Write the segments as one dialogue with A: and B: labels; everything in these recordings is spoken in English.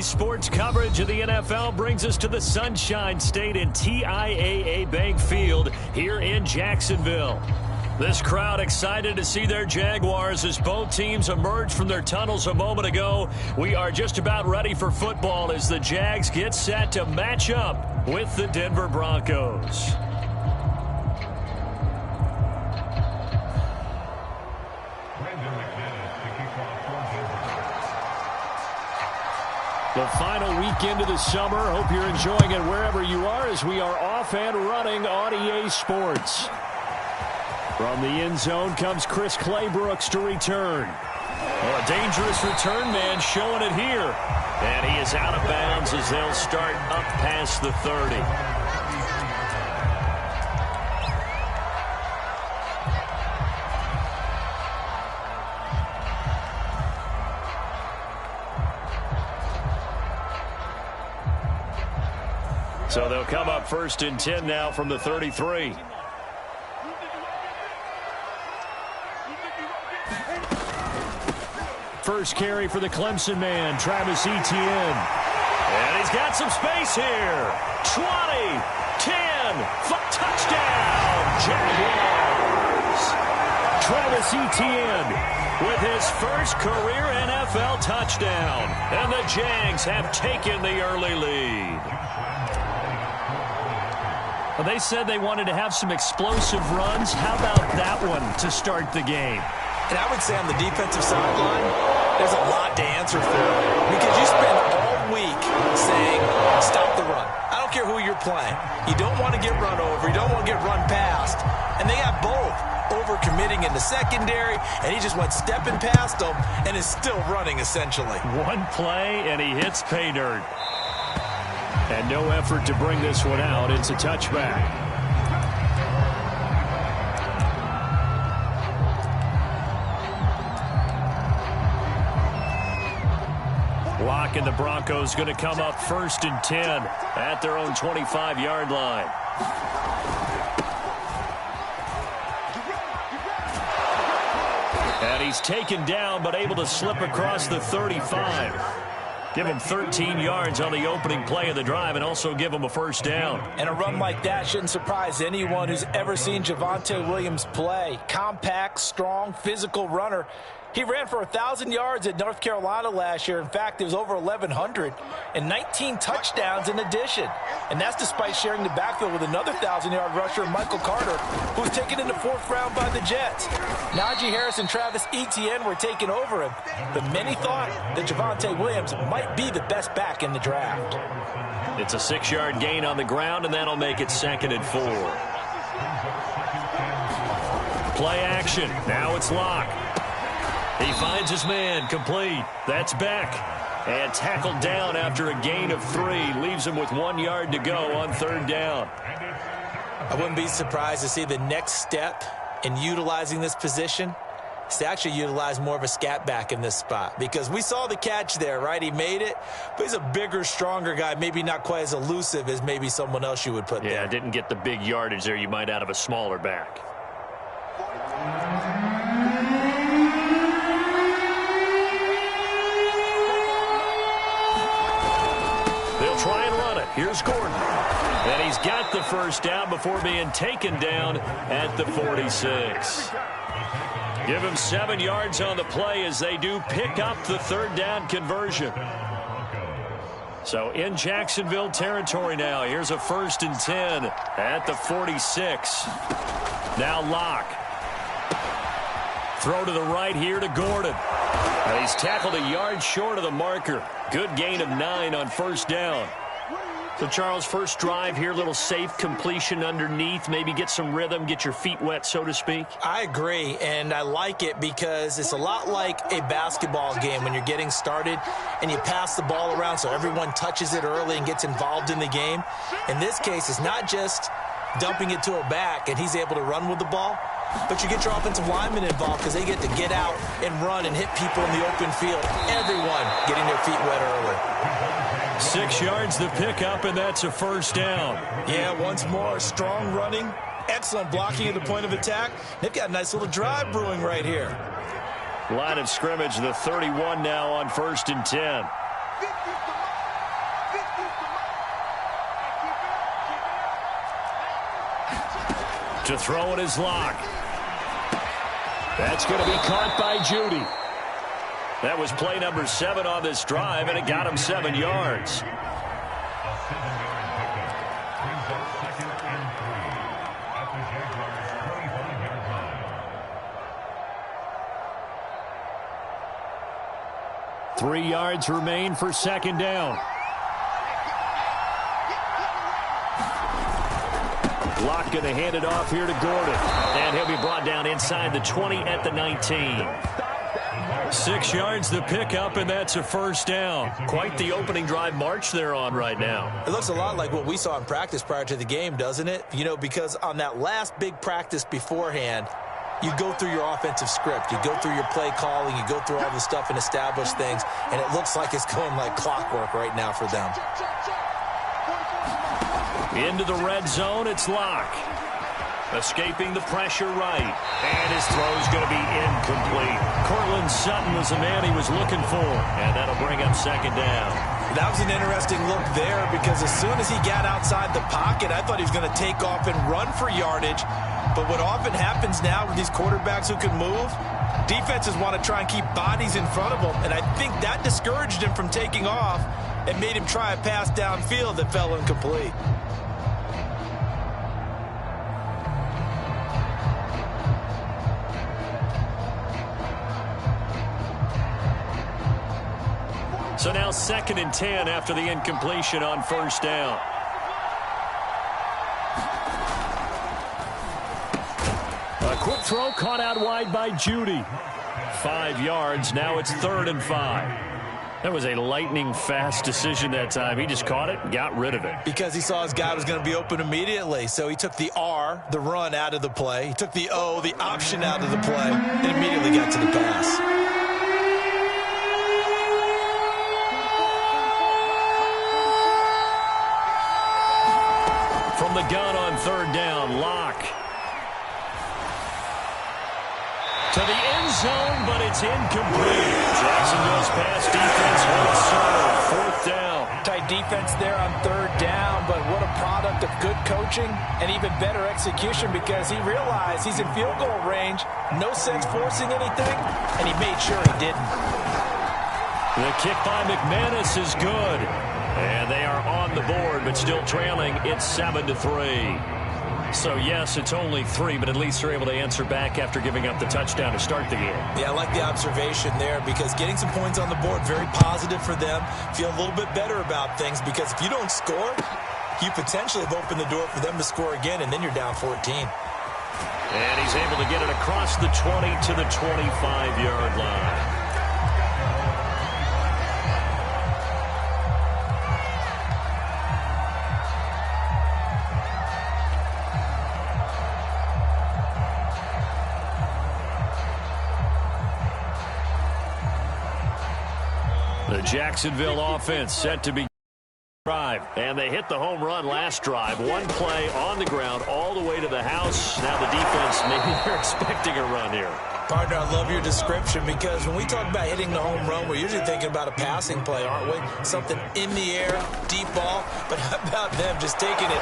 A: Sports coverage of the NFL brings us to the Sunshine State in TIAA Bank Field here in Jacksonville. This crowd excited to see their Jaguars as both teams emerge from their tunnels a moment ago. We are just about ready for football as the Jags get set to match up with the Denver Broncos. The final weekend of the summer. Hope you're enjoying it wherever you are as we are off and running on EA Sports. From the end zone comes Chris Claybrooks to return. Well, a dangerous return man showing it here. And he is out of bounds as they'll start up past the 30. So they'll come up 1st and 10 now from the 33. First carry for the Clemson man, Travis Etienne. And he's got some space here. 20, 10, touchdown, Jaguars. Travis Etienne with his first career NFL touchdown. And the Jags have taken the early lead. Well, they said they wanted to have some explosive runs. How about that one to start the game?
B: And I would say on the defensive sideline, there's a lot to answer for. Because you spend all week saying, stop the run. I don't care who you're playing. You don't want to get run over. You don't want to get run past. And they have both. Over-committing in the secondary, and he just went stepping past them and is still running, essentially.
A: One play, and he hits pay dirt. And no effort to bring this one out. It's a touchback. Lock and the Broncos going to come up 1st and 10 at their own 25-yard line. And he's taken down but able to slip across the 35. Give him 13 yards on the opening play of the drive and also give him a first down.
B: And a run like that shouldn't surprise anyone who's ever seen Javonte Williams play. Compact, strong, physical runner. He ran for 1,000 yards at North Carolina last year. In fact, it was over 1,100 and 19 touchdowns in addition. And that's despite sharing the backfield with another 1,000-yard rusher, Michael Carter, who was taken in the 4th round by the Jets. Najee Harris and Travis Etienne were taking over him, but many thought that Javonte Williams might be the best back in the draft.
A: It's a 6-yard gain on the ground, and that'll make it 2nd and 4. Play action. Now it's Locke. He finds his man, complete. That's Beck. And tackled down after a gain of 3. Leaves him with 1 yard to go on 3rd down.
B: I wouldn't be surprised to see the next step in utilizing this position is to actually utilize more of a scat back in this spot. Because we saw the catch there, right? He made it, but he's a bigger, stronger guy. Maybe not quite as elusive as maybe someone else you would put there.
A: Yeah, didn't get the big yardage there you might out of a smaller back. Try and run it. Here's Gordon. And he's got the first down before being taken down at the 46. Give him 7 yards on the play as they do pick up the 3rd down conversion. So in Jacksonville territory now. Here's a 1st and 10 at the 46. Now Locke. Throw to the right here to Gordon. And he's tackled a yard short of the marker. Good gain of 9 on 1st down. So, Charles, first drive here, little safe completion underneath, maybe get some rhythm, get your feet wet, so to speak.
B: I agree, and I like it because it's a lot like a basketball game when you're getting started and you pass the ball around so everyone touches it early and gets involved in the game. In this case, it's not just dumping it to a back and he's able to run with the ball, but you get your offensive linemen involved because they get to get out and run and hit people in the open field. Everyone getting their feet wet early.
A: 6 yards the pickup, and that's a first down.
B: Yeah, once more, strong running, excellent blocking at the point of attack. They've got a nice little drive brewing right here.
A: Line of scrimmage, the 31 now on 1st and 10. To throw it is Locke. That's going to be caught by Jeudy. That was play number 7 on this drive, and it got him 7 yards. Three yards remain for second down. Locke going to hand it off here to Gordon. And he'll be brought down inside the 20 at the 19. 6 yards the pickup, and that's a first down. Quite the opening drive march they're on right now.
B: It looks a lot like what we saw in practice prior to the game, doesn't it? You know, because on that last big practice beforehand, you go through your offensive script. You go through your play calling. You go through all the stuff and establish things, and it looks like it's going like clockwork right now for them.
A: Into the red zone, it's Locke. Escaping the pressure right. And his throw's going to be incomplete. Courtland Sutton was the man he was looking for. And that'll bring up second down.
B: That was an interesting look there because as soon as he got outside the pocket, I thought he was going to take off and run for yardage. But what often happens now with these quarterbacks who can move, defenses want to try and keep bodies in front of them. And I think that discouraged him from taking off and made him try a pass downfield that fell incomplete.
A: So now 2nd and 10 after the incompletion on first down. A quick throw caught out wide by Jeudy. 5 yards. Now it's 3rd and 5. That was a lightning-fast decision that time. He just caught it and got rid of it.
B: Because he saw his guy was going to be open immediately. So he took the R, the run, out of the play. He took the O, the option, out of the play, and immediately got to the pass.
A: From the gun on 3rd down, Locke. To the end zone, but it's incomplete. Jacksonville's pass defense will serve. 4th down.
B: Tight defense there on 3rd down, but what a product of good coaching and even better execution because he realized he's in field goal range. No sense forcing anything, and he made sure he didn't.
A: The kick by McManus is good. And they are on the board, but still trailing. It's 7-3. So, yes, it's only 3, but at least they're able to answer back after giving up the touchdown to start the game.
B: Yeah, I like the observation there because getting some points on the board, very positive for them. Feel a little bit better about things because if you don't score, you potentially have opened the door for them to score again, and then you're down 14.
A: And he's able to get it across the 20 to the 25-yard line. The Jacksonville offense set to be drive, and they hit the home run last drive. One play on the ground all the way to the house. Now the defense, maybe they're expecting a run here.
B: Partner, I love your description because when we talk about hitting the home run, we're usually thinking about a passing play, aren't we? Something in the air, deep ball, but how about them just taking it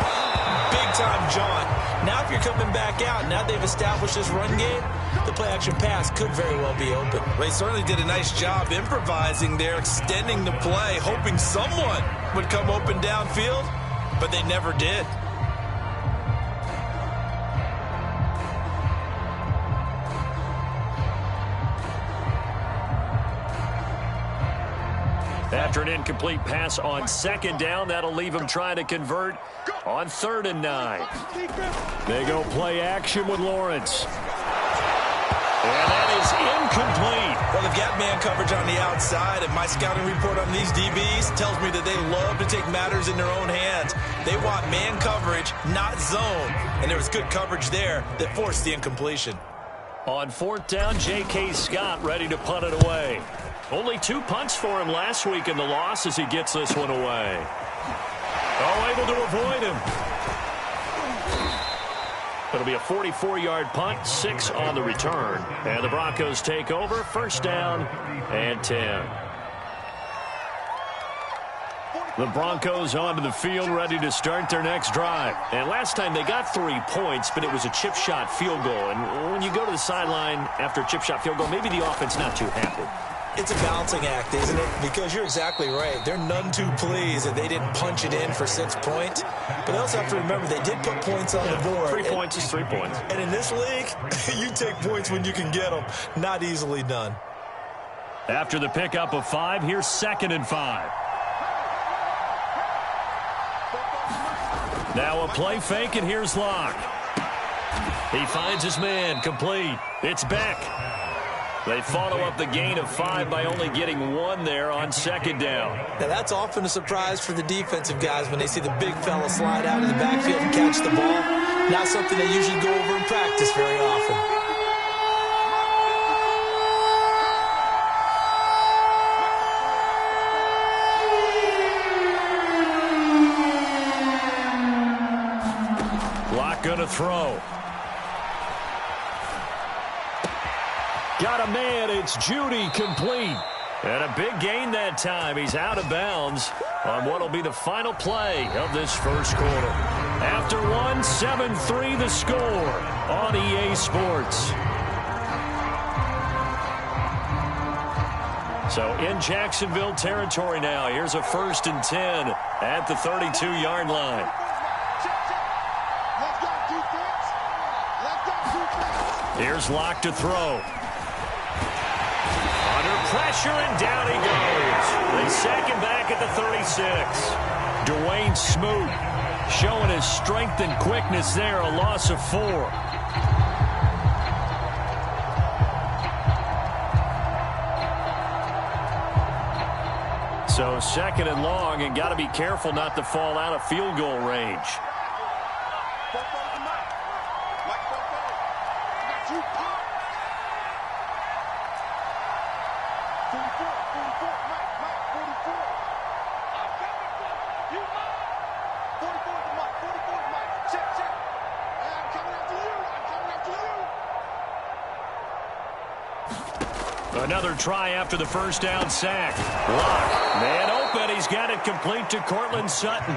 B: big-time jaunt? Now if you're coming back out, now they've established this run game, the play-action pass could very well be open. Well, they certainly did a nice job improvising there, extending the play, hoping someone would come open downfield, but they never did.
A: After an incomplete pass on 2nd down, that'll leave him trying to convert on 3rd and 9. They go play action with Lawrence. And that is incomplete.
B: Well, they've got man coverage on the outside, and my scouting report on these DBs tells me that they love to take matters in their own hands. They want man coverage, not zone. And there was good coverage there that forced the incompletion.
A: On 4th down, J.K. Scott ready to punt it away. Only 2 punts for him last week in the loss as he gets this one away. Oh, able to avoid him. It'll be a 44-yard punt, 6 on the return. And the Broncos take over, 1st down and 10. The Broncos onto the field, ready to start their next drive. And last time they got 3 points, but it was a chip shot field goal. And when you go to the sideline after a chip shot field goal, maybe the offense not too happy.
B: It's a balancing act, isn't it? Because you're exactly right. They're none too pleased that they didn't punch it in for 6 points. But they also have to remember they did put points on the board.
A: 3 points is 3 points.
B: And in this league, you take points when you can get them. Not easily done.
A: After the pickup of 5, here's 2nd and 5. Now a play fake, and here's Locke. He finds his man, complete. It's Beck. They follow up the gain of 5 by only getting 1 there on 2nd down.
B: Now that's often a surprise for the defensive guys when they see the big fella slide out in the backfield and catch the ball. Not something they usually go over in practice very often.
A: Gonna throw. Got a man. It's Judy, complete. And a big gain that time. He's out of bounds on what will be the final play of this first quarter. After 1, 7-3 the score on EA Sports. So in Jacksonville territory now. Here's a 1st and 10 at the 32-yard line. Here's Locke to throw. Under pressure, and down he goes. They sack him back at the 36. Dwayne Smoot showing his strength and quickness there, a loss of 4. So 2nd and long, and got to be careful not to fall out of field goal range. Another try after the first down sack. Locke, man open. He's got it complete to Courtland Sutton.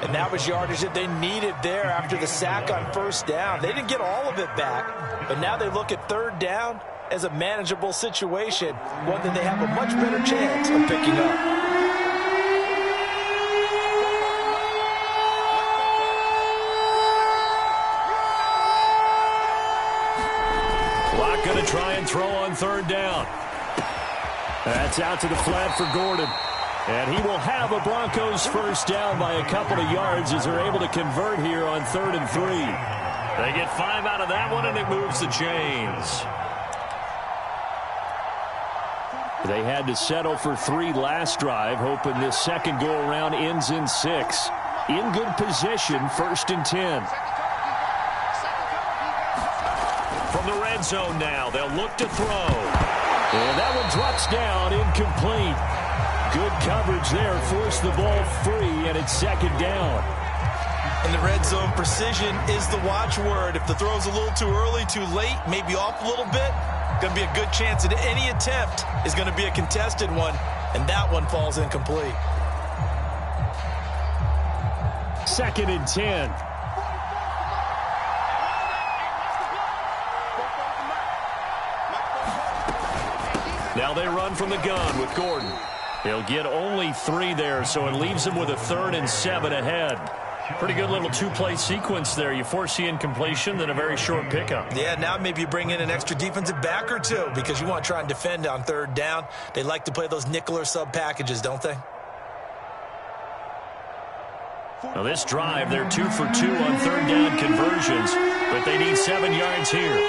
B: And that was yardage that they needed there after the sack on 1st down. They didn't get all of it back, but now they look at 3rd down as a manageable situation, one that they have a much better chance of picking up.
A: Going to try and throw on 3rd down. That's out to the flat for Gordon. And he will have a Broncos 1st down by a couple of yards as they're able to convert here on 3rd and 3. They get 5 out of that one, and it moves the chains. They had to settle for 3 last drive, hoping this second go-around ends in 6. In good position, 1st and 10. From the red zone now, they'll look to throw. And that one drops down, incomplete. Good coverage there, forced the ball free, and it's 2nd down.
B: In the red zone, precision is the watchword. If the throw's a little too early, too late, maybe off a little bit, going to be a good chance that any attempt is going to be a contested one, and that one falls incomplete.
A: 2nd and 10. Now they run from the gun with Gordon. He'll get only 3 there, so it leaves him with a 3rd and 7 ahead. Pretty good little 2-play sequence there. You force the incompletion, then a very short pickup.
B: Yeah, now maybe you bring in an extra defensive back or 2 because you want to try and defend on 3rd down. They like to play those nickel or sub packages, don't they?
A: Now this drive, they're 2 for 2 on 3rd down conversions, but they need 7 yards here.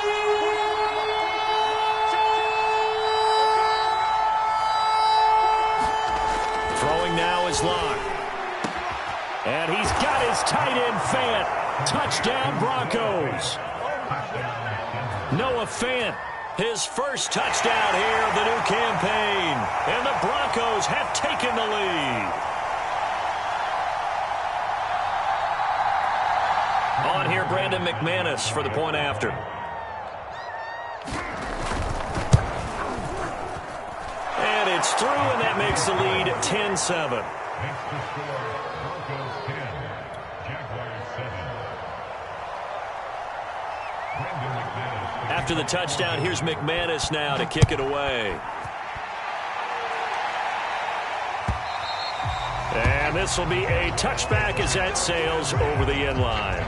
A: Throwing now is Locke. And he's got his tight end Fant. Touchdown Broncos. Noah Fant, his first touchdown here of the new campaign. And the Broncos have taken the lead. On here, Brandon McManus for the point after. And It's through, and that makes the lead 10-7. After the touchdown, here's McManus now to kick it away. And this will be a touchback as that sails over the end line.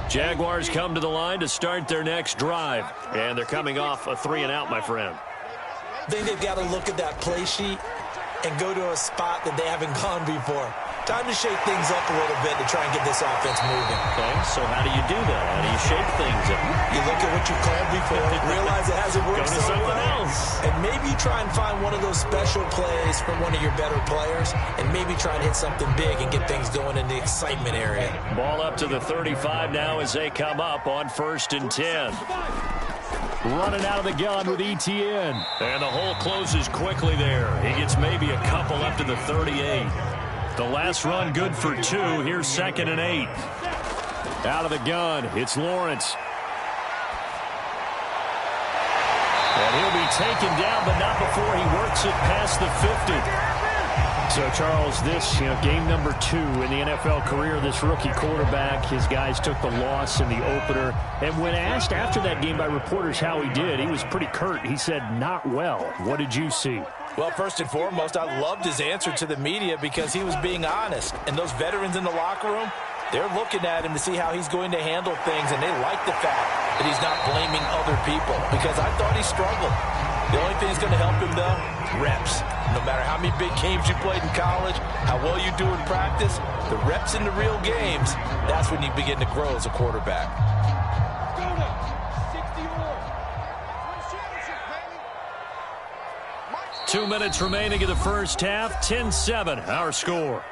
A: Jaguars come to the line to start their next drive. And they're coming off a 3-and-out, my friend.
B: I think they've got to look at that play sheet and go to a spot that they haven't gone before. Time to shake things up a little bit to try and get this offense moving.
A: Okay, so how do you do that? How do you shake things up?
B: You look at what you called before, realize it hasn't worked
A: Go to
B: so
A: something
B: well,
A: else.
B: and maybe try and find one of those special plays from one of your better players, and maybe try and hit something big and get things going in the excitement area.
A: Ball up to the 35 now as they come up on 1st and 10. Running out of the gun with ETN. And the hole closes quickly there. He gets maybe a couple up to the 38. The last run good for 2. Here's 2nd and 8. Out of the gun, it's Lawrence. And he'll be taken down, but not before he works it past the 50. So, Charles, this, game number 2 in the NFL career, this rookie quarterback, his guys took the loss in the opener. And when asked after that game by reporters how he did, he was pretty curt. He said, not well. What did you see?
B: Well, first and foremost, I loved his answer to the media because he was being honest. And those veterans in the locker room, they're looking at him to see how he's going to handle things, and they like the fact that he's not blaming other people because I thought he struggled. The only thing that's going to help him, though, reps. No matter how many big games you played in college, how well you do in practice, the reps in the real games, that's when you begin to grow as a quarterback.
A: 2 minutes remaining in the first half. 10-7, our score.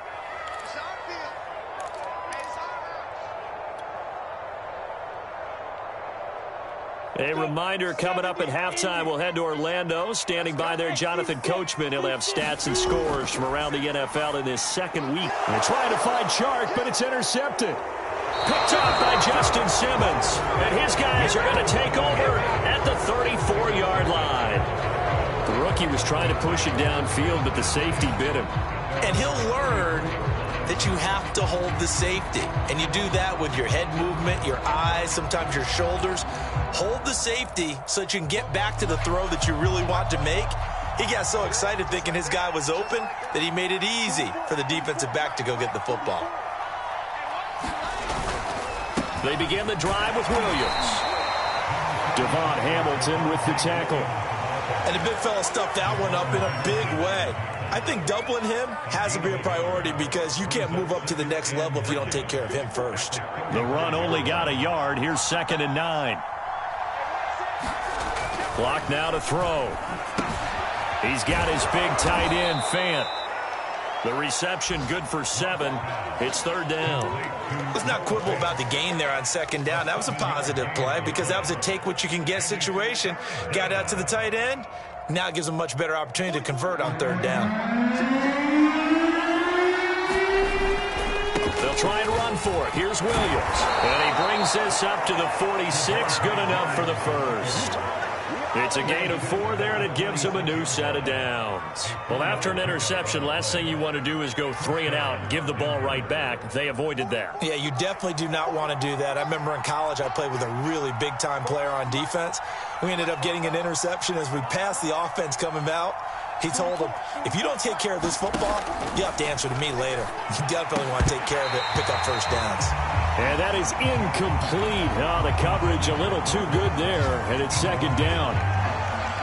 A: A reminder, coming up at halftime, we'll head to Orlando. Standing by there, Jonathan Coachman. He'll have stats and scores from around the NFL in this second week. They're trying to find Chark, but it's intercepted. Picked up by Justin Simmons. And his guys are going to take over at the 34-yard line. The rookie was trying to push it downfield, but the safety bit him.
B: And he'll learn that you have to hold the safety. And you do that with your head movement, your eyes, sometimes your shoulders. Hold the safety so that you can get back to the throw that you really want to make. He got so excited thinking his guy was open that he made it easy for the defensive back to go get the football.
A: They begin the drive with Williams. Devon Hamilton with the tackle.
B: And the big fella stuffed that one up in a big way. I think doubling him has to be a priority because you can't move up to the next level if you don't take care of him first.
A: The run only got a yard. Here's 2nd and 9. Clock now to throw. He's got his big tight end, Fant. The reception good for 7. It's 3rd down.
B: Let's not quibble about the gain there on 2nd down. That was a positive play because that was a take-what-you-can-get situation. Got out to the tight end. Now it gives him a much better opportunity to convert on 3rd down.
A: They'll try and run for it. Here's Williams. And he brings this up to the 46. Good enough for the first. It's a gain of 4 there, and it gives him a new set of downs. Well, after an interception, last thing you want to do is go 3 and out and give the ball right back. They avoided that.
B: Yeah, you definitely do not want to do that. I remember in college I played with a really big-time player on defense. We ended up getting an interception as we passed the offense coming out. He told him, if you don't take care of this football, you have to answer to me later. You definitely want to take care of it, pick up first downs.
A: And that is incomplete. Oh, the coverage a little too good there, and it's 2nd down.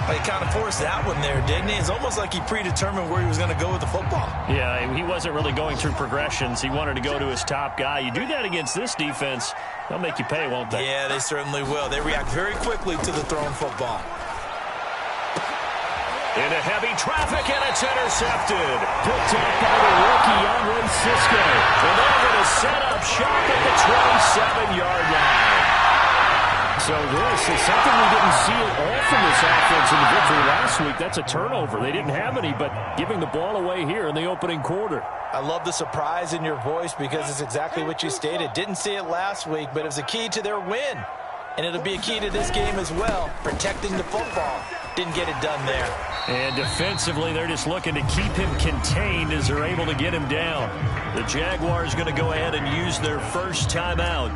B: Well, he kind of forced that one there, didn't he? It's almost like he predetermined where he was going to go with the football.
A: Yeah, he wasn't really going through progressions. He wanted to go to his top guy. You do that against this defense, they'll make you pay, won't they?
B: Yeah, they certainly will. They react very quickly to the thrown football.
A: Into heavy traffic, and it's intercepted. Picked up by the rookie, Andre Cisco. And they're going to set up shop at the 27-yard line.
C: So this is something we didn't see at all from this offense in the victory last week. That's a turnover. They didn't have any, but giving the ball away here in the opening quarter.
B: I love the surprise in your voice because it's exactly what you stated. Didn't see it last week, but it was a key to their win. And it'll be a key to this game as well, protecting the football. Didn't get it done there.
A: And defensively, they're just looking to keep him contained as they're able to get him down. The Jaguars going to go ahead and use their first timeout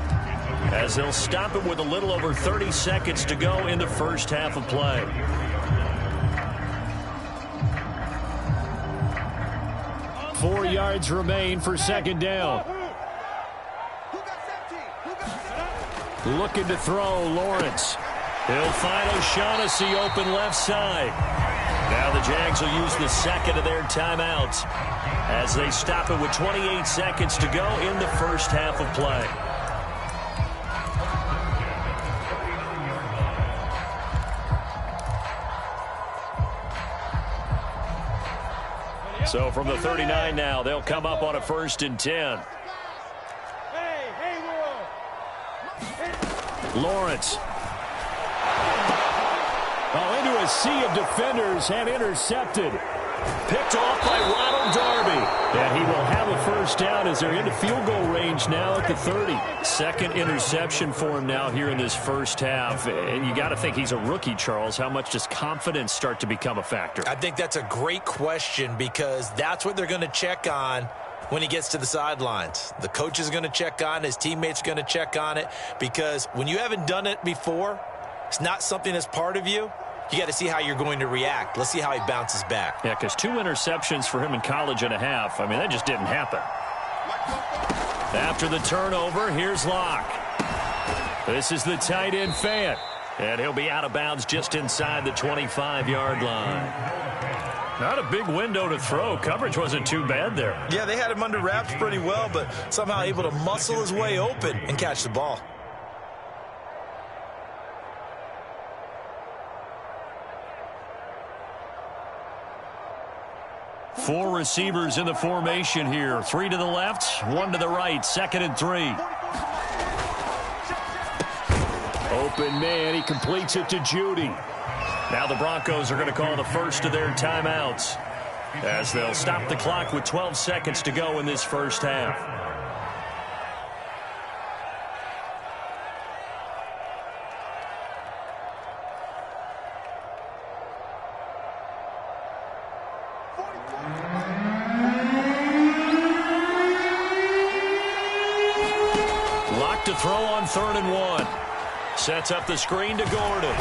A: as they'll stop it with a little over 30 seconds to go in the first half of play.
C: Four yards remain for second down. Looking to throw, Lawrence.
A: He'll find O'Shaughnessy open left side. Now the Jags will use the second of their timeouts as they stop it with 28 seconds to go in the first half of play. So from the 39 now, they'll come up on a 1st and 10.
C: Lawrence. Oh, into a sea of defenders and intercepted.
A: Picked off by Ronald Darby.
C: And he will have a first down as they're into field goal range now at the 30.
A: Second interception for him now here in this first half. And you got to think he's a rookie, Charles. How much does confidence start to become a factor?
B: I think that's a great question because that's what they're going to check on when he gets to the sidelines. The coach is going to check on it. His teammates are going to check on it because when you haven't done it before, it's not something that's part of you. You got to see how you're going to react. Let's see how he bounces back.
A: Yeah, because 2 interceptions for him in college and a half. I mean, that just didn't happen. After the turnover, here's Locke. This is the tight end Fant. And he'll be out of bounds just inside the 25-yard line. Not a big window to throw. Coverage wasn't too bad there.
B: Yeah, they had him under wraps pretty well, but somehow able to muscle his way open and catch the ball.
A: Four receivers in the formation here. 3 to the left, 1 to the right. 2nd and 3.
C: Open man. He completes it to Judy.
A: Now the Broncos are going to call the first of their timeouts as they'll stop the clock with 12 seconds to go in this first half. Lock to throw on 3rd and 1. Sets up the screen to Gordon.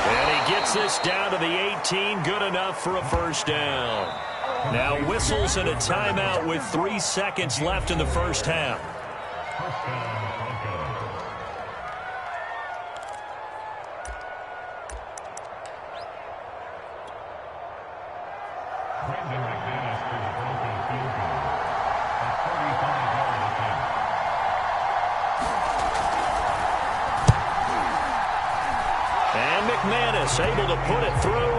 A: And he gets this down to the 18. Good enough for a first down. Now whistles and a timeout with 3 seconds left in the first half. Able to put it through,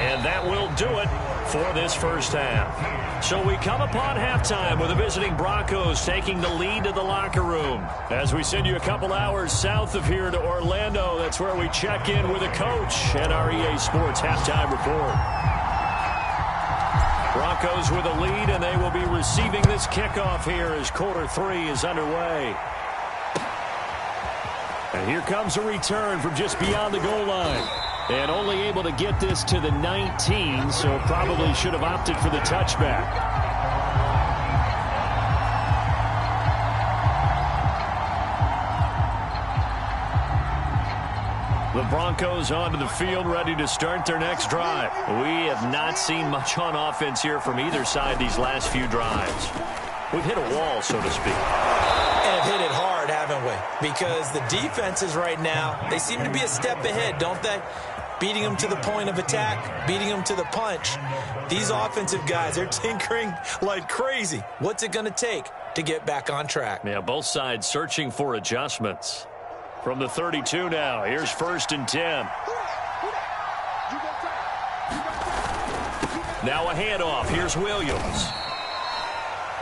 A: and that will do it for this first half. So we come upon halftime with the visiting Broncos taking the lead to the locker room. As we send you a couple hours south of here to Orlando, that's where we check in with a coach at our EA Sports halftime report. Broncos with a lead, and they will be receiving this kickoff here as quarter 3 is underway. And here comes a return from just beyond the goal line. And only able to get this to the 19, so probably should have opted for the touchback. The Broncos onto the field, ready to start their next drive. We have not seen much on offense here from either side these last few drives. We've hit a wall, so to speak.
B: And have hit it hard, haven't we? Because the defenses right now, they seem to be a step ahead, don't they? Beating them to the point of attack, beating them to the punch. These offensive guys are tinkering like crazy. What's it going to take to get back on track?
A: Yeah, both sides searching for adjustments. From the 32 now, here's 1st and 10. Now a handoff. Here's Williams.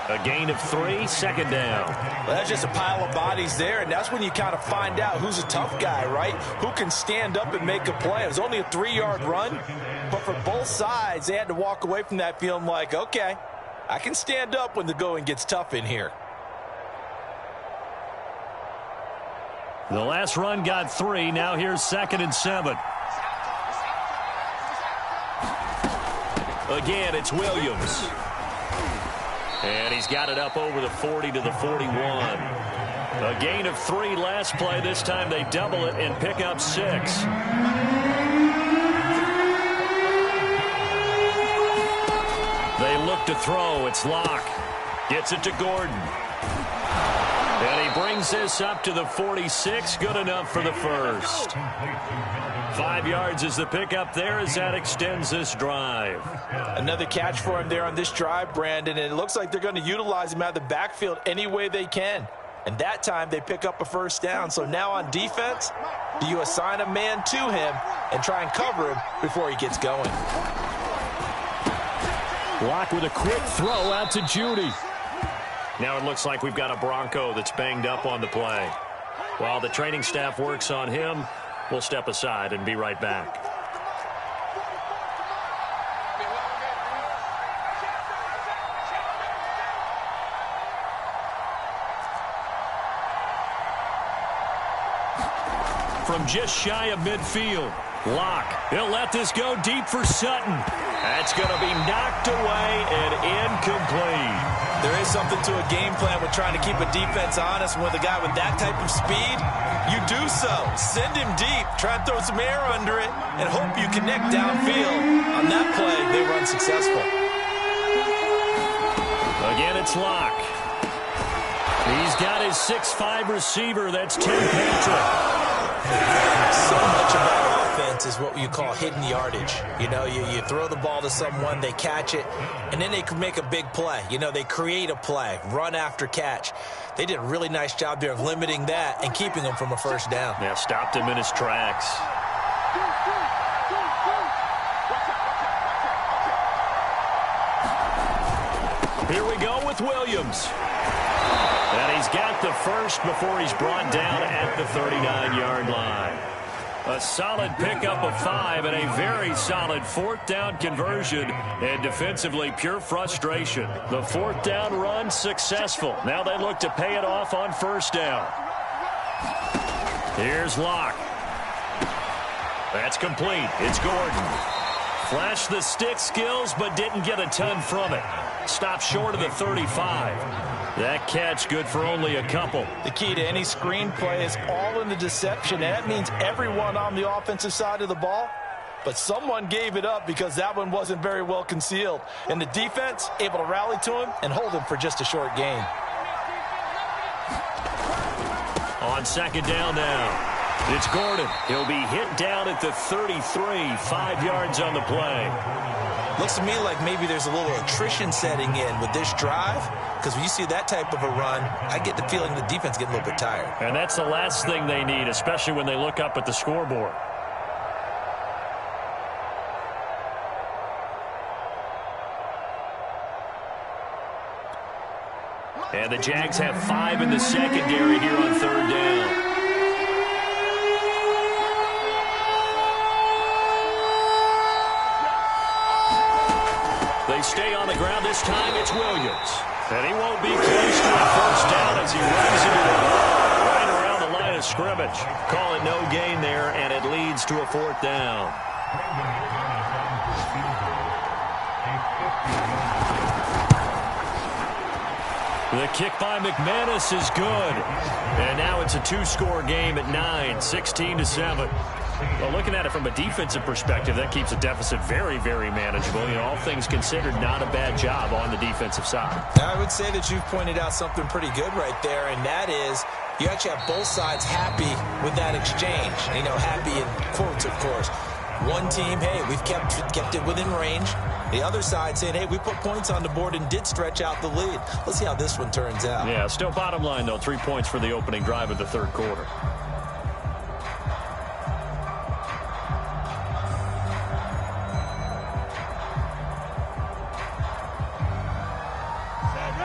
A: A gain of 3, second down.
B: Well, that's just a pile of bodies there, and that's when you kind of find out who's a tough guy, right? Who can stand up and make a play. It was only a 3-yard run, but for both sides, they had to walk away from that feeling like, okay, I can stand up when the going gets tough in here.
A: The last run got 3. Now here's 2nd and 7. Again, it's Williams. And he's got it up over the 40 to the 41. A gain of 3 last play. This time they double it and pick up 6. They look to throw. It's Locke. Gets it to Gordon. And he brings this up to the 46. Good enough for the first. 5 yards is the pickup there as that extends this drive.
B: Another catch for him there on this drive, Brandon, and it looks like they're going to utilize him out of the backfield any way they can. And that time they pick up a first down. So now on defense, do you assign a man to him and try and cover him before he gets going?
C: Locke with a quick throw out to Judy.
A: Now it looks like we've got a Bronco that's banged up on the play. While the training staff works on him, we'll step aside and be right back. From just shy of midfield, Locke. He'll let this go deep for Sutton. That's going to be knocked away and incomplete.
B: There is something to a game plan with trying to keep a defense honest. And with a guy with that type of speed, you do so. Send him deep. Try and throw some air under it and hope you connect downfield. On that play, they run successful.
A: Again, it's Locke. He's got his 6'5" receiver. That's Tim Patrick.
B: So much of that offense is what you call hidden yardage. You know, you throw the ball to someone, they catch it, and then they can make a big play. You know, they create a play, run after catch. They did a really nice job there of limiting that and keeping him from a first down.
A: Yeah, stopped him in his tracks. Here we go with Williams. And he's got the first before he's brought down at the 39-yard line. A solid pickup of 5 and a very solid 4th down conversion. And defensively, pure frustration. The 4th down run successful. Now they look to pay it off on first down. Here's Locke. That's complete. It's Gordon. Flashed the stick skills, but didn't get a ton from it. Stopped short of the 35. That catch good for only a couple.
B: The key to any screen play is all in the deception. And that means everyone on the offensive side of the ball. But someone gave it up because that one wasn't very well concealed. And the defense able to rally to him and hold him for just a short gain.
A: On second down now. It's Gordon. He'll be hit down at the 33, 5 yards on the play.
B: Looks to me like maybe there's a little attrition setting in with this drive, because when you see that type of a run, I get the feeling the defense getting a little bit tired.
A: And that's the last thing they need, especially when they look up at the scoreboard. And the Jags have 5 in the secondary here on third down. They stay on the ground. This time it's Williams. And he won't be close to a first down as he runs into the ball right around the line of scrimmage. Call it no gain there, and it leads to a 4th down. The kick by McManus is good. And now it's a 2-score game at 9, 16-7. Well, looking at it from a defensive perspective, that keeps the deficit very, very manageable. You know, all things considered, not a bad job on the defensive side.
B: I would say that you've pointed out something pretty good right there, and that is you actually have both sides happy with that exchange. You know, happy in quotes, of course. One team, hey, we've kept it within range. The other side saying, hey, we put points on the board and did stretch out the lead. Let's see how this one turns out.
A: Yeah, still bottom line, though, 3 points for the opening drive of the third quarter.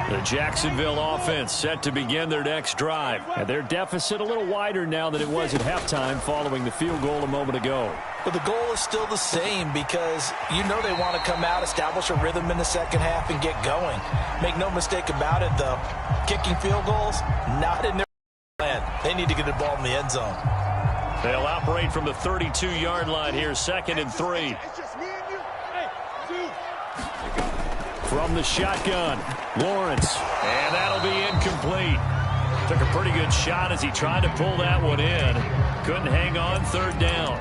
A: The Jacksonville offense set to begin their next drive.
C: And their deficit a little wider now than it was at halftime following the field goal a moment ago.
B: But the goal is still the same because you know they want to come out, establish a rhythm in the second half, and get going. Make no mistake about it, though. Kicking field goals, not in their plan. They need to get the ball in the end zone.
A: They'll operate from the 32-yard line here, 2nd and 3. From the shotgun, Lawrence. And that'll be incomplete. Took a pretty good shot as he tried to pull that one in. Couldn't hang on, 3rd down.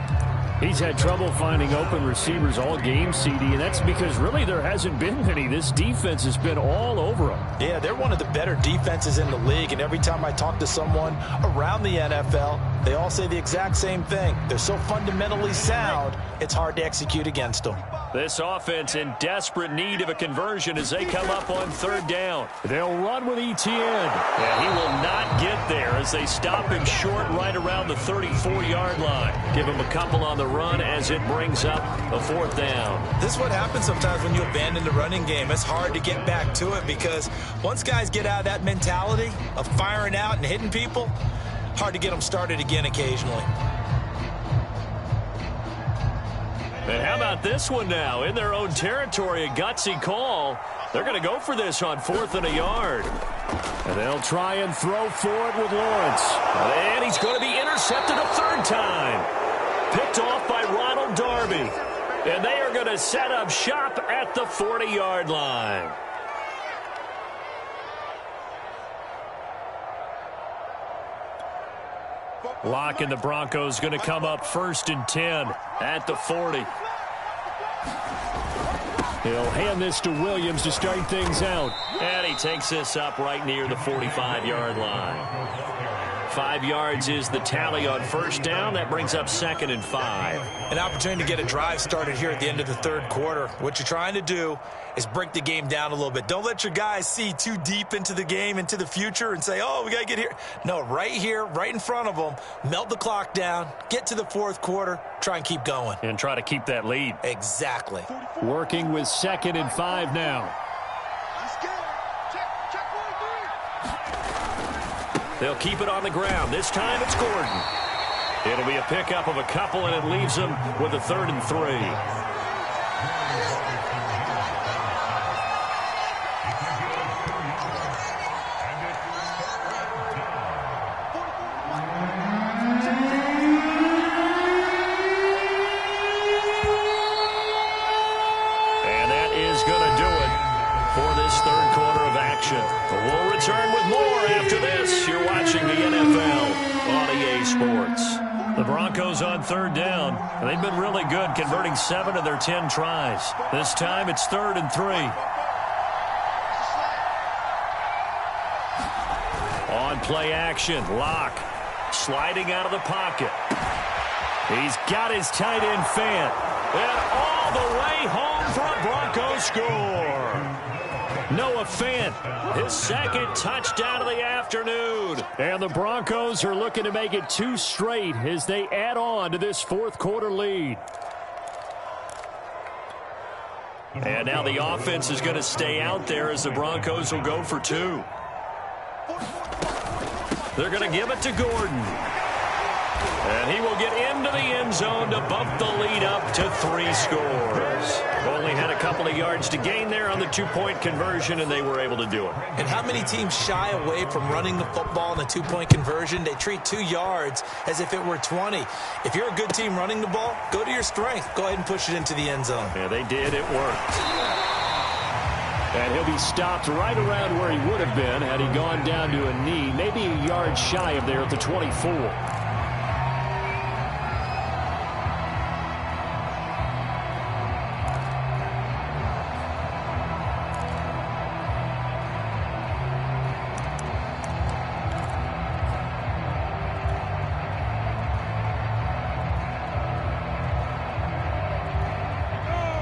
C: He's had trouble finding open receivers all game, CD, and that's because really there hasn't been many. This defense has been all over him.
B: Yeah, they're one of the better defenses in the league, and every time I talk to someone around the NFL, they all say the exact same thing. They're so fundamentally sound, it's hard to execute against them.
A: This offense in desperate need of a conversion as they come up on 3rd down.
C: They'll run with Etienne.
A: Yeah, he will not get there as they stop him short right around the 34-yard line. Give him a couple on the run as it brings up a 4th down.
B: This is what happens sometimes when you abandon the running game. It's hard to get back to it because once guys get out of that mentality of firing out and hitting people, hard to get them started again occasionally.
A: And how about this one now? In their own territory, a gutsy call. They're going to go for this on 4th and a yard.
C: And they'll try and throw for it with Lawrence.
A: And he's going to be intercepted a 3rd time. Picked off by Ronald Darby. And they are going to set up shop at the 40-yard line. Locke and the Broncos going to come up 1st and 10 at the 40.
C: He'll hand this to Williams to start things out.
A: And he takes this up right near the 45-yard line. 5 yards is the tally on 1st down. That brings up 2nd and 5.
B: An opportunity to get a drive started here at the end of the 3rd quarter. What you're trying to do is break the game down a little bit. Don't let your guys see too deep into the game, into the future, and say, oh, we got to get here. No, right here, right in front of them, melt the clock down, get to the 4th quarter, try and keep going.
A: And try to keep that lead.
B: Exactly.
C: Working with 2nd and 5 now.
A: They'll keep it on the ground. This time it's Gordon. It'll be a pickup of a couple, and it leaves them with a 3rd and 3. We'll return with more after this. You're watching the NFL on EA Sports. The Broncos on 3rd down. They've been really good, converting 7 of their 10 tries. This time it's 3rd and 3. On play action, Locke sliding out of the pocket. He's got his tight end Fant. And all the way home for a Broncos score. Noah Fant, his 2nd touchdown of the afternoon.
C: And the Broncos are looking to make it 2 straight as they add on to this 4th quarter lead.
A: And now the offense is going to stay out there as the Broncos will go for 2. They're going to give it to Gordon. And he will get into the end zone to bump the lead up to 3 scores. Only had a couple of yards to gain there on the 2-point conversion, and they were able to do it.
B: And how many teams shy away from running the football in the 2-point conversion? They treat 2 yards as if it were 20. If you're a good team running the ball, go to your strength. Go ahead and push it into the end zone.
A: Yeah, they did. It worked.
C: And he'll be stopped right around where he would have been had he gone down to a knee, maybe a yard shy of there at the 24.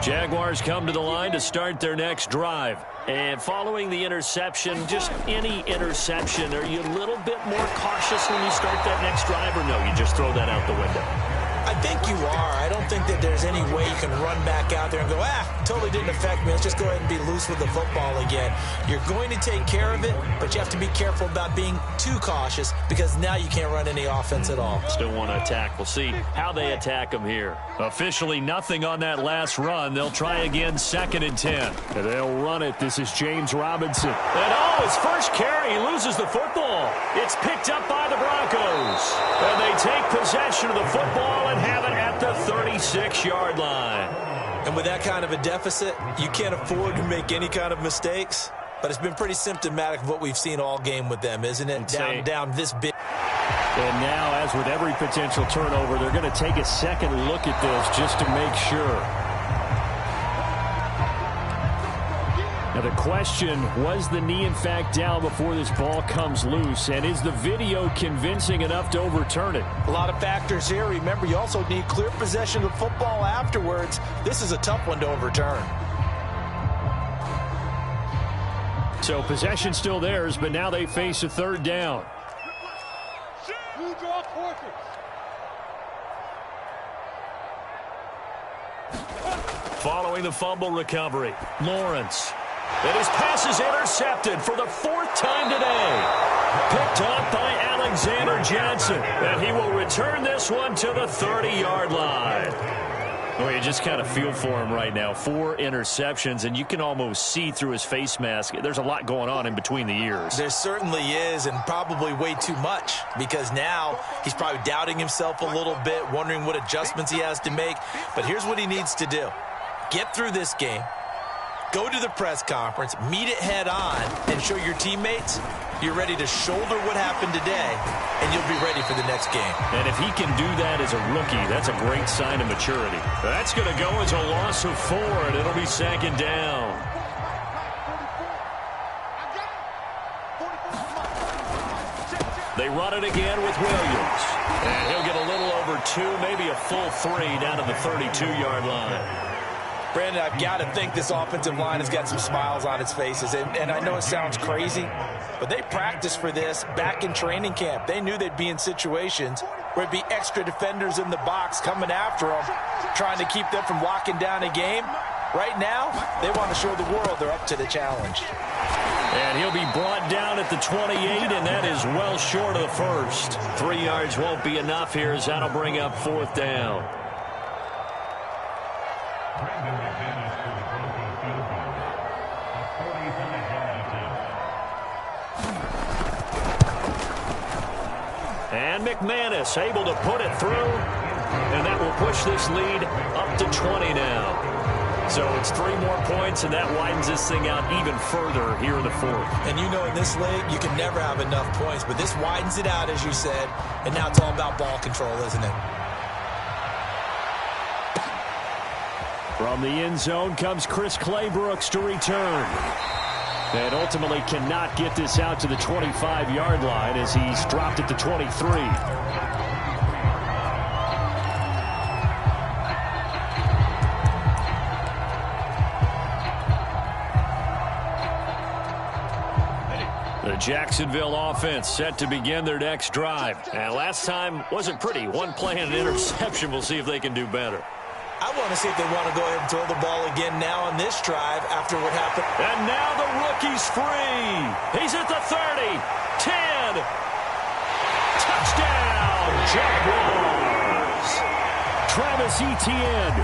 A: Jaguars come to the line to start their next drive. And following the interception, just any interception, are you a little bit more cautious when you start that next drive, or no, you just throw that out the window?
B: I think you are. I don't think that there's any way you can run back out there and go, totally didn't affect me. Let's just go ahead and be loose with the football again. You're going to take care of it, but you have to be careful about being too cautious because now you can't run any offense at all.
A: Still want to attack. We'll see how they attack them here. Officially nothing on that last run. They'll try again, 2nd and 10.
C: And they'll run it. This is James Robinson.
A: And his first carry, he loses the football. It's picked up by the Broncos. And they take possession of the football and have it at the 36-yard line.
B: And with that kind of a deficit, you can't afford to make any kind of mistakes. But it's been pretty symptomatic of what we've seen all game with them, isn't it? Down this big.
C: And now, as with every potential turnover, they're going to take a second look at this just to make sure. Now the question, was the knee in fact down before this ball comes loose? And is the video convincing enough to overturn it?
B: A lot of factors here. Remember, you also need clear possession of the football afterwards. This is a tough one to overturn.
C: So possession still theirs, but now they face a 3rd down.
A: Following the fumble recovery, Lawrence. And his pass is intercepted for the 4th time today. Picked off by Alexander Johnson. And he will return this one to the 30-yard line. Well, you just kind of feel for him right now. 4 interceptions, and you can almost see through his face mask. There's a lot going on in between the ears.
B: There certainly is, and probably way too much, because now he's probably doubting himself a little bit, wondering what adjustments he has to make. But here's what he needs to do. Get through this game. Go to the press conference, meet it head on, and show your teammates you're ready to shoulder what happened today, and you'll be ready for the next game.
A: And if he can do that as a rookie, that's a great sign of maturity. That's going to go as a loss of 4, and it'll be 2nd down. They run it again with Williams. And he'll get a little over 2, maybe a full 3 down to the 32-yard line.
B: Brandon, I've got to think this offensive line has got some smiles on its faces. And I know it sounds crazy, but they practiced for this back in training camp. They knew they'd be in situations where it'd be extra defenders in the box coming after them, trying to keep them from locking down a game. Right now, they want to show the world they're up to the challenge.
A: And he'll be brought down at the 28, and that is well short of the first. 3 yards won't be enough here as that'll bring up 4th down. And McManus able to put it through, and that will push this lead up to 20 now. So it's 3 more points, and that widens this thing out even further here in the 4th.
B: And you know, in this league, you can never have enough points, but this widens it out, as you said, and now it's all about ball control, isn't it?
C: From the end zone comes Chris Claybrooks to return. And ultimately cannot get this out to the 25-yard line as he's dropped at the 23. The Jacksonville offense set to begin their next drive. And last time wasn't pretty. 1 play and an interception. We'll see if they can do better.
B: I want to see if they want to go ahead and throw the ball again now on this drive after what happened.
A: And now the rookie's free. He's at the 30, 10. Touchdown, Jaguars. Travis Etienne,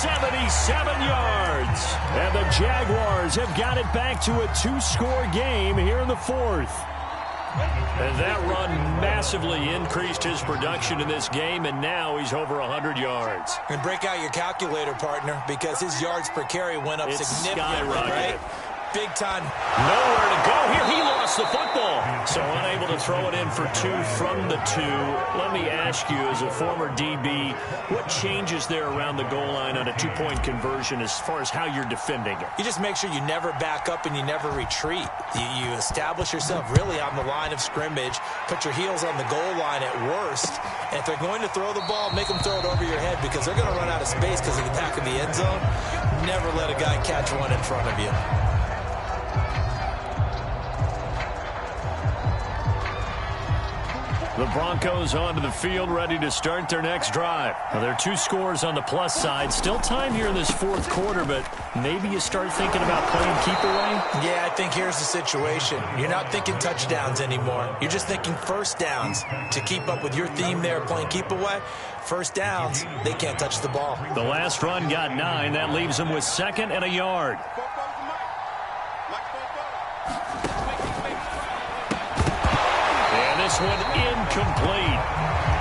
A: 77 yards. And the Jaguars have got it back to a 2-score game here in the 4th. And that run massively increased his production in this game, and now he's over 100 yards.
B: And break out your calculator, partner, because his yards per carry went up significantly, right? Big time.
A: Nowhere to go here. He lost the football. So unable to throw it in for 2 from the 2. Let me ask you, as a former DB, what changes there around the goal line on a 2-point conversion as far as how you're defending it?
B: You just make sure you never back up and you never retreat. You establish yourself really on the line of scrimmage, put your heels on the goal line at worst, and if they're going to throw the ball, make them throw it over your head because they're going to run out of space because of the back of the end zone. Never let a guy catch one in front of you.
A: The Broncos onto the field, ready to start their next drive. Now, there are 2 scores on the plus side. Still time here in this fourth quarter, but maybe you start thinking about playing keep away?
B: Yeah, I think here's the situation. You're not thinking touchdowns anymore. You're just thinking first downs. To keep up with your theme there, playing keep away, first downs, they can't touch the ball.
A: The last run got 9. That leaves them with 2nd and a yard. This one incomplete.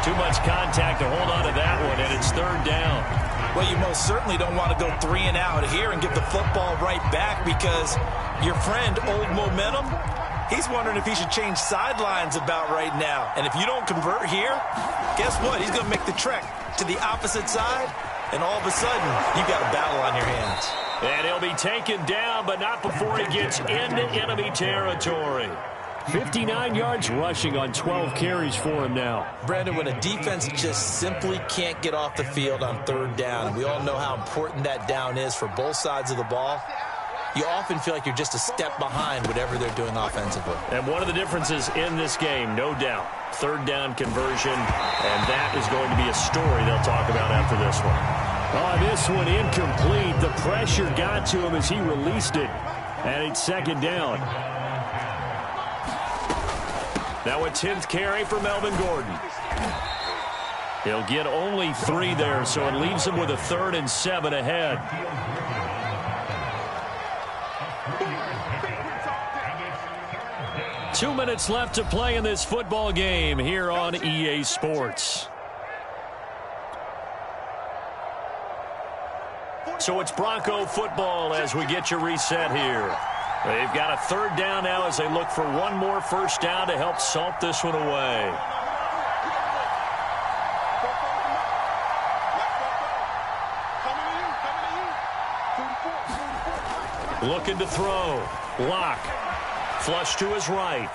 A: Too much contact to hold on to that one, and it's 3rd down.
B: Well, you most certainly don't want to go 3 and out here and give the football right back, because your friend, Old Momentum, he's wondering if he should change sidelines about right now. And if you don't convert here, guess what? He's going to make the trek to the opposite side, and all of a sudden, you've got a battle on your hands.
A: And he'll be taken down, but not before he gets into enemy territory.
C: 59 yards rushing on 12 carries for him now.
B: Brandon, when a defense just simply can't get off the field on 3rd down, and we all know how important that down is for both sides of the ball, you often feel like you're just a step behind whatever they're doing offensively.
A: And one of the differences in this game, no doubt, 3rd down conversion, and that is going to be a story they'll talk about after this one.
C: Oh, this one incomplete. The pressure got to him as he released it, and it's 2nd down.
A: Now a 10th carry for Melvin Gordon. He'll get only 3 there, so it leaves him with a 3rd and 7 ahead. Two minutes left to play in this football game here on EA Sports. So it's Bronco football as we get you reset here. They've got a 3rd down now as they look for one more first down to help salt this one away. Looking to throw. Lock. Flush to his right.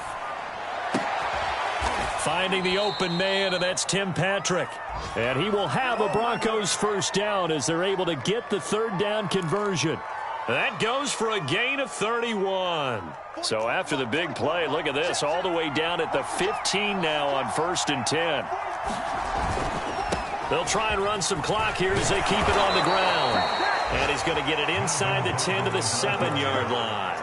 A: Finding the open man, and that's Tim Patrick. And he will have a Broncos first down as they're able to get the 3rd down conversion. That goes for a gain of 31. So after the big play, look at this, all the way down at the 15 now on 1st and 10. They'll try and run some clock here as they keep it on the ground. And he's going to get it inside the 10 to the 7-yard line.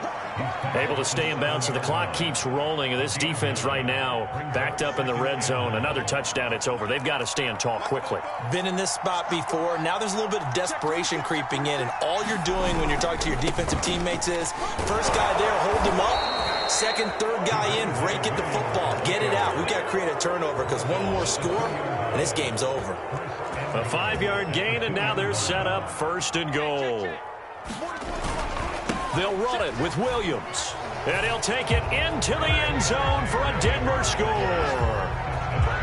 A: Able to stay in bounds, so the clock keeps rolling. And this defense right now backed up in the red zone. Another touchdown, it's over. They've got to stand tall quickly.
B: Been in this spot before. Now there's a little bit of desperation creeping in. And all you're doing when you're talking to your defensive teammates is, first guy there, hold him up. Second, third guy in, rake at the football. Get it out. We've got to create a turnover, because one more score, and this game's over.
A: A 5-yard gain, and now they're set up 1st and goal. They'll run it with Williams. And he'll take it into the end zone for a Denver score.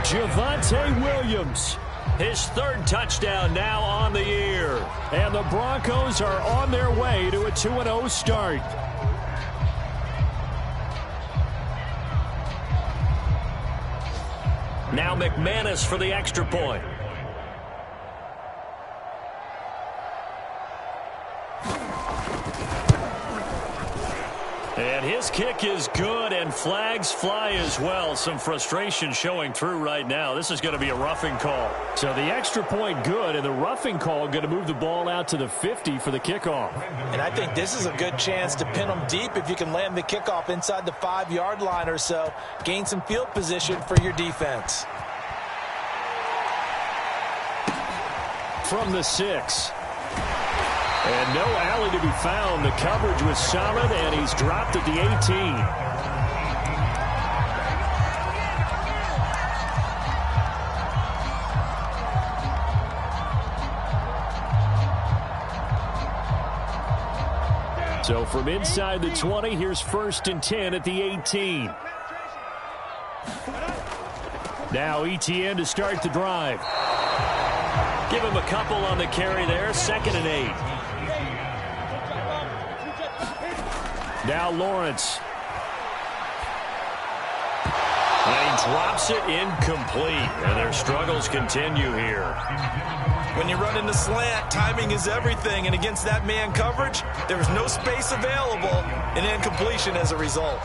C: Javonte Williams.
A: His 3rd touchdown now on the year.
C: And the Broncos are on their way to a 2-0 start.
A: Now McManus for the extra point. And his kick is good, and flags fly as well. Some frustration showing through right now. This is going to be a roughing call.
C: So the extra point good, and the roughing call going to move the ball out to the 50 for the kickoff.
B: And I think this is a good chance to pin them deep if you can land the kickoff inside the 5-yard line or so. Gain some field position for your defense.
C: From the 6. And no alley to be found. The coverage was solid, and he's dropped at the 18. So from inside the 20, here's 1st and 10 at the 18. Now Etienne to start the drive.
A: Give him a couple on the carry there. 2nd and 8.
C: Now Lawrence.
A: And he drops it incomplete. And their struggles continue here.
B: When you run into slant, timing is everything. And against that man coverage, there was no space available, and incompletion as a result.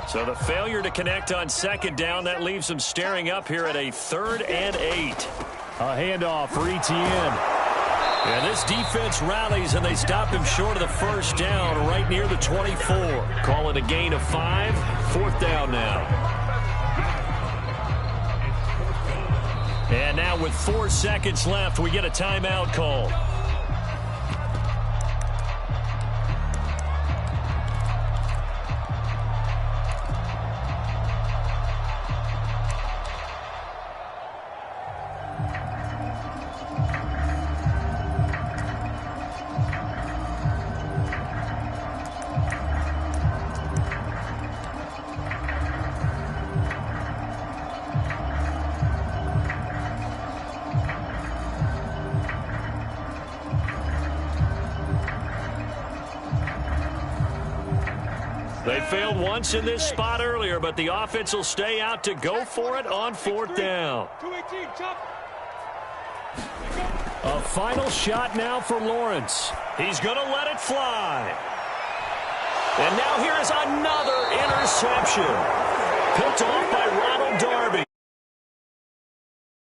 A: So the failure to connect on second down, that leaves them staring up here at a 3rd and 8.
C: A handoff for Etienne.
A: And this defense rallies, and they stop him short of the first down right near the 24. Call it a gain of 5. 4th down now. And now with 4 seconds left, we get a timeout call. They failed once in this spot earlier, but the offense will stay out to go for it on 4th down.
C: A final shot now for Lawrence.
A: He's going to let it fly. And now here is another interception. Picked off by